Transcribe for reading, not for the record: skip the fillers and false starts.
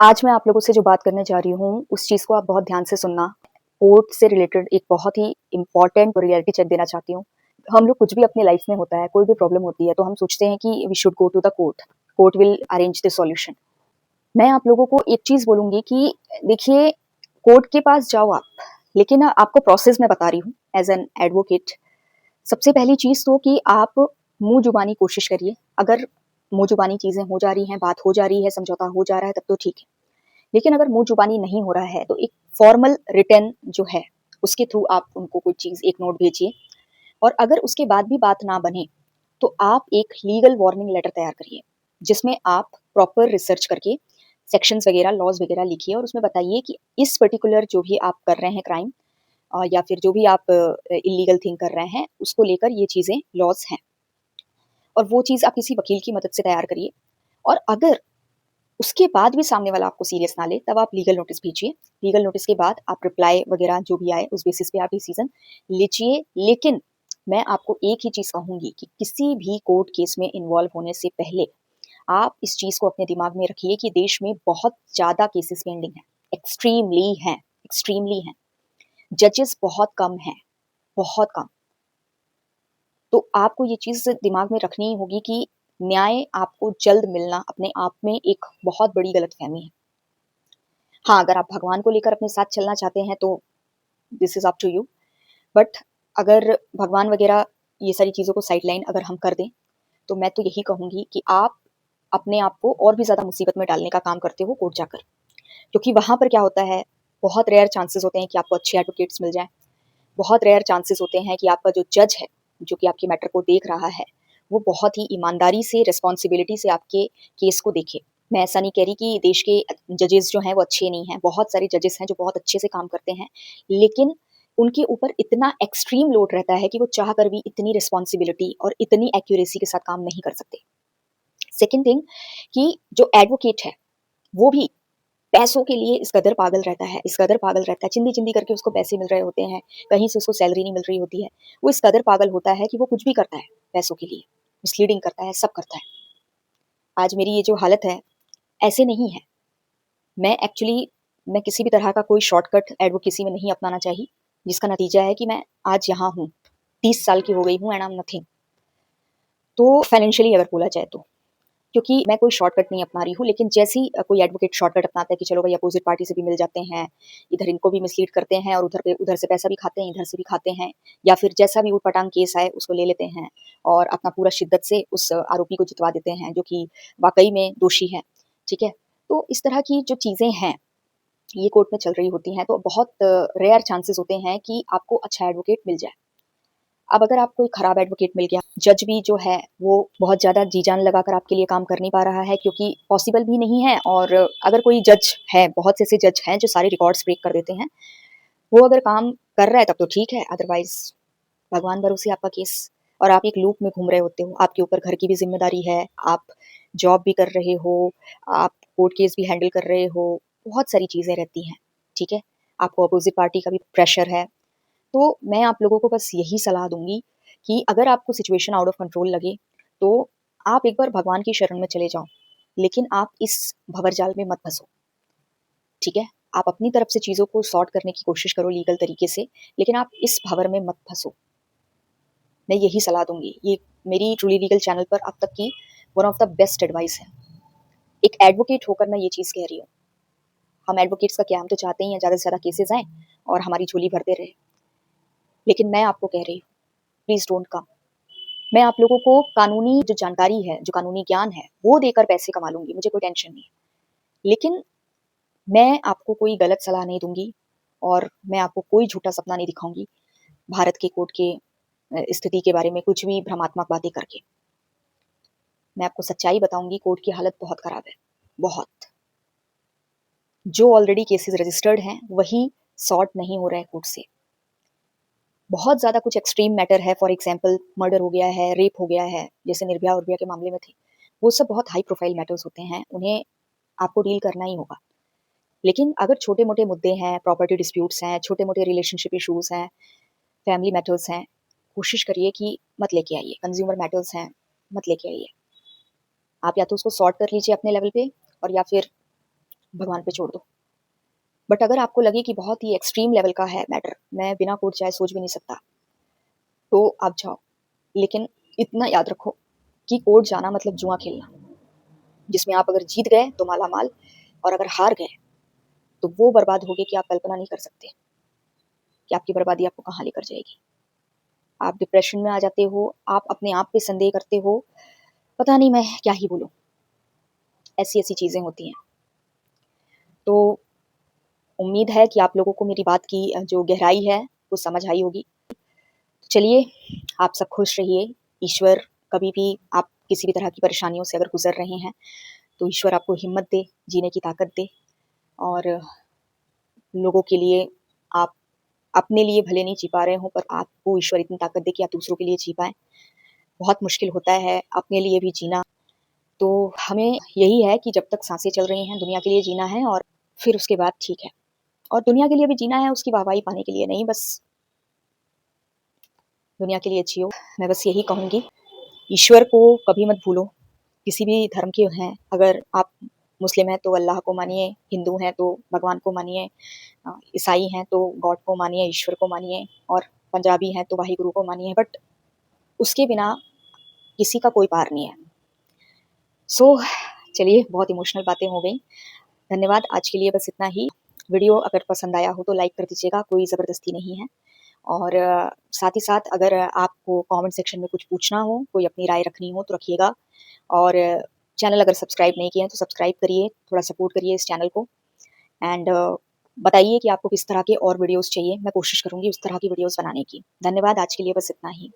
आज मैं आप लोगों से जो बात करने जा रही हूँ, उस चीज़ को आप बहुत ध्यान से सुनना। कोर्ट से रिलेटेड एक बहुत ही इम्पोर्टेंट रियलिटी चेक देना चाहती हूँ। हम लोग कुछ भी अपनी लाइफ में होता है, कोई भी प्रॉब्लम होती है, तो हम सोचते हैं कि we should go to the court. Court will arrange the solution. मैं आप लोगों को एक चीज़ बोलूँगी कि देखिए, कोर्ट के पास जाओ आप, लेकिन आपको प्रोसेस मैं बता रही हूँ एज़ एन एडवोकेट। सबसे पहली चीज़ तो कि आप मुँह जुबानी कोशिश करिए। अगर मुँह जुबानी चीज़ें हो जा रही हैं, बात हो जा रही है, समझौता हो जा रहा है, तब तो ठीक है। लेकिन अगर मुँह जुबानी नहीं हो रहा है, तो एक फॉर्मल रिटन जो है, उसके थ्रू आप उनको कोई चीज़ एक नोट भेजिए। और अगर उसके बाद भी बात ना बने, तो आप एक लीगल वार्निंग लेटर तैयार करिए, जिसमें आप प्रॉपर रिसर्च करके सेक्शंस वगैरह, लॉज़ वगैरह लिखिए और उसमें बताइए कि इस पर्टिकुलर जो भी आप कर रहे हैं क्राइम या फिर जो भी आप इल्लीगल थिंग कर रहे हैं, उसको लेकर ये चीज़ें लॉज़ हैं। और वो चीज़ आप किसी वकील की मदद से तैयार करिए। और अगर उसके बाद भी सामने वाला आपको सीरियस ना ले, तब आप लीगल नोटिस भेजिए। लीगल नोटिस के बाद आप रिप्लाई वगैरह जो भी आए, उस बेसिस पे आप डिसीज़न लीजिए। लेकिन मैं आपको एक ही चीज़ कहूँगी कि किसी भी कोर्ट केस में इन्वॉल्व होने से पहले आप इस चीज़ को अपने दिमाग में रखिए कि देश में बहुत ज़्यादा केसेस पेंडिंग हैं, एक्सट्रीमली हैं। जजेस बहुत कम हैं, बहुत कम। तो आपको ये चीज़ दिमाग में रखनी होगी कि न्याय आपको जल्द मिलना अपने आप में एक बहुत बड़ी गलतफ़हमी है। हाँ, अगर आप भगवान को लेकर अपने साथ चलना चाहते हैं तो this is up to you. But अगर भगवान वग़ैरह ये सारी चीज़ों को साइडलाइन अगर हम कर दें, तो मैं तो यही कहूँगी कि आप अपने आप को और भी ज़्यादा मुसीबत में डालने का काम करते हो कोर्ट जाकर। क्योंकि वहाँ पर क्या होता है, बहुत रेयर चांसेस होते हैं कि आपको अच्छे एडवोकेट्स मिल जाएँ। बहुत रेयर चांसेस होते हैं कि आपका जो जज है, जो कि आपके मैटर को देख रहा है, वो बहुत ही ईमानदारी से, रिस्पॉन्सिबिलिटी से आपके केस को देखे। मैं ऐसा नहीं कह रही कि देश के जजेस जो हैं वो अच्छे नहीं हैं, बहुत सारे जजेस हैं जो बहुत अच्छे से काम करते हैं, लेकिन उनके ऊपर इतना एक्सट्रीम लोड रहता है कि वो चाह कर भी इतनी रिस्पॉन्सिबिलिटी और इतनी एक्यूरेसी के साथ काम नहीं कर सकते। सेकंड थिंग कि जो एडवोकेट है, वो भी पैसों के लिए इस कदर पागल रहता है, इस कदर पागल रहता है, चिंदी-चिंदी करके उसको पैसे मिल रहे होते हैं, कहीं से उसको सैलरी नहीं मिल रही होती है। वो इस कदर पागल होता है कि वो कुछ भी करता है पैसों के लिए, मिसलीडिंग करता है, सब करता है। आज मेरी ये जो हालत है, ऐसे नहीं है। मैं किसी भी तरह का कोई शॉर्टकट एडवोकेसी में नहीं अपनाना चाही, जिसका नतीजा है कि मैं आज यहाँ हूँ। 30 साल की हो गई हूँ एंड आई एम नथिंग। तो फाइनेंशियली अगर बोला जाए तो। क्योंकि मैं कोई शॉर्टकट नहीं अपना रही हूँ, लेकिन जैसे ही कोई एडवोकेट शॉर्टकट अपनाता है कि चलो भाई अपोज़िट पार्टी से भी मिल जाते हैं, इधर इनको भी मिसलीड करते हैं और उधर से पैसा भी खाते हैं, इधर से भी खाते हैं, या फिर जैसा भी ऊट-पटांग केस आए उसको ले लेते हैं और अपना पूरा शिद्दत से उस आरोपी को जितवा देते हैं, जो कि वाक़ई में दोषी है, ठीक है? तो इस तरह की जो चीज़ें हैं, ये कोर्ट में चल रही होती हैं, तो बहुत रेयर चांसेस होते हैं कि आपको अच्छा एडवोकेट मिल जाए। अब अगर आपको एक खराब एडवोकेट मिल गया, जज भी जो है वो बहुत ज़्यादा जी-जान लगाकर आपके लिए काम कर नहीं पा रहा है, क्योंकि पॉसिबल भी नहीं है। और अगर कोई जज है, बहुत से ऐसे जज हैं जो सारे रिकॉर्ड्स ब्रेक कर देते हैं, वो अगर काम कर रहा है तब तो ठीक है, अदरवाइज़ भगवान भरोसे आपका केस। और आप एक लूप में घूम रहे होते हो, आपके ऊपर घर की भी ज़िम्मेदारी है, आप जॉब भी कर रहे हो, आप कोर्ट केस भी हैंडल कर रहे हो, बहुत सारी चीज़ें रहती हैं, ठीक है? आपको अपोज़िट पार्टी का भी प्रेशर है। तो मैं आप लोगों को बस यही सलाह दूँगी कि अगर आपको सिचुएशन आउट ऑफ कंट्रोल लगे, तो आप एक बार भगवान की शरण में चले जाओ, लेकिन आप इस भंवरजाल में मत फँसो, ठीक है? आप अपनी तरफ से चीज़ों को सॉर्ट करने की कोशिश करो लीगल तरीके से, लेकिन आप इस भँवर में मत फँसो। मैं यही सलाह दूँगी। ये मेरी ट्रूली लीगल चैनल पर अब तक की one of the best advice है। एक एडवोकेट होकर मैं ये चीज़ कह रही हूँ। हम एडवोकेट्स का क्या, हम तो चाहते ही हैं ज़्यादा से ज़्यादा केसेज़ आएँ और हमारी झोली भरते रहें। लेकिन मैं आपको कह रही हूँ, प्लीज़ डोंट कम। मैं आप लोगों को कानूनी जो जानकारी है, जो कानूनी ज्ञान है, वो देकर पैसे कमा लूँगी, मुझे कोई टेंशन नहीं है। लेकिन मैं आपको कोई गलत सलाह नहीं दूँगी और मैं आपको कोई झूठा सपना नहीं दिखाऊँगी, भारत के कोर्ट के स्थिति के बारे में कुछ भी भ्रमात्मक बातें करके। मैं आपको सच्चाई बताऊँगी, कोर्ट की हालत बहुत खराब है, बहुत। जो ऑलरेडी केसेज़ रजिस्टर्ड हैं, वही सॉर्ट नहीं हो रहे हैं कोर्ट से। बहुत ज़्यादा कुछ एक्सट्रीम मैटर है, फॉर एग्ज़ाम्पल मर्डर हो गया है, रेप हो गया है, जैसे निर्भया-उर्भया के मामले में थे। वो सब बहुत हाई प्रोफ़ाइल मैटर्स होते हैं, उन्हें आपको डील करना ही होगा। लेकिन अगर छोटे-मोटे मुद्दे हैं, प्रॉपर्टी डिस्प्यूट्स हैं, छोटे-मोटे रिलेशनशिप इश्यूज़ हैं, फैमिली मैटर्स हैं, कोशिश करिए कि मत लेके आइए। कंज़्यूमर मैटर्स हैं, मत लेके आइए। आप या तो उसको सॉर्ट कर लीजिए अपने लेवल पे, और या फिर भगवान पे छोड़ दो। बट अगर आपको लगे कि बहुत ही एक्सट्रीम लेवल का है मैटर, मैं बिना कोर्ट जाए सोच भी नहीं सकता, तो आप जाओ। लेकिन इतना याद रखो कि कोर्ट जाना मतलब जुआ खेलना, जिसमें आप अगर जीत गए तो माला माल, और अगर हार गए तो वो बर्बाद हो गए कि आप कल्पना नहीं कर सकते कि आपकी बर्बादी आपको कहाँ लेकर जाएगी। आप डिप्रेशन में आ जाते हो, आप अपने आप पे संदेह करते हो, पता नहीं मैं क्या ही बोलूँ, ऐसी ऐसी चीज़ें होती हैं। तो उम्मीद है कि आप लोगों को मेरी बात की जो गहराई है वो समझ आई होगी। तो चलिए, आप सब खुश रहिए। ईश्वर कभी भी, आप किसी भी तरह की परेशानियों से अगर गुजर रहे हैं तो ईश्वर आपको हिम्मत दे, जीने की ताकत दे, और लोगों के लिए, आप अपने लिए भले नहीं जी पा रहे हो, पर आपको ईश्वर इतनी ताकत दे कि आप दूसरों के लिए जी पाएँ। बहुत मुश्किल होता है अपने लिए भी जीना, तो हमें यही है कि जब तक साँसें चल रही हैं, दुनिया के लिए जीना है, और फिर उसके बाद ठीक है। और दुनिया के लिए भी जीना है, उसकी वाहवाही पाने के लिए नहीं, बस दुनिया के लिए जियो। मैं बस यही कहूँगी, ईश्वर को कभी मत भूलो, किसी भी धर्म के हैं, अगर आप मुस्लिम हैं तो अल्लाह को मानिए, हिंदू हैं तो भगवान को मानिए, ईसाई हैं तो गॉड को मानिए, ईश्वर को मानिए, और पंजाबी हैं तो वाहिगुरु को मानिए, बट उसके बिना किसी का कोई पार नहीं है। सो चलिए, बहुत इमोशनल बातें हो गई। धन्यवाद, आज के लिए बस इतना ही। वीडियो अगर पसंद आया हो तो लाइक कर दीजिएगा, कोई ज़बरदस्ती नहीं है। और साथ ही साथ अगर आपको कमेंट सेक्शन में कुछ पूछना हो, कोई अपनी राय रखनी हो तो रखिएगा। और चैनल अगर सब्सक्राइब नहीं किया है तो सब्सक्राइब करिए, थोड़ा सपोर्ट करिए इस चैनल को। एंड बताइए कि आपको किस तरह के और वीडियोज़ चाहिए, मैं कोशिश करूँगी उस तरह की वीडियोज़ बनाने की। धन्यवाद, आज के लिए बस इतना ही।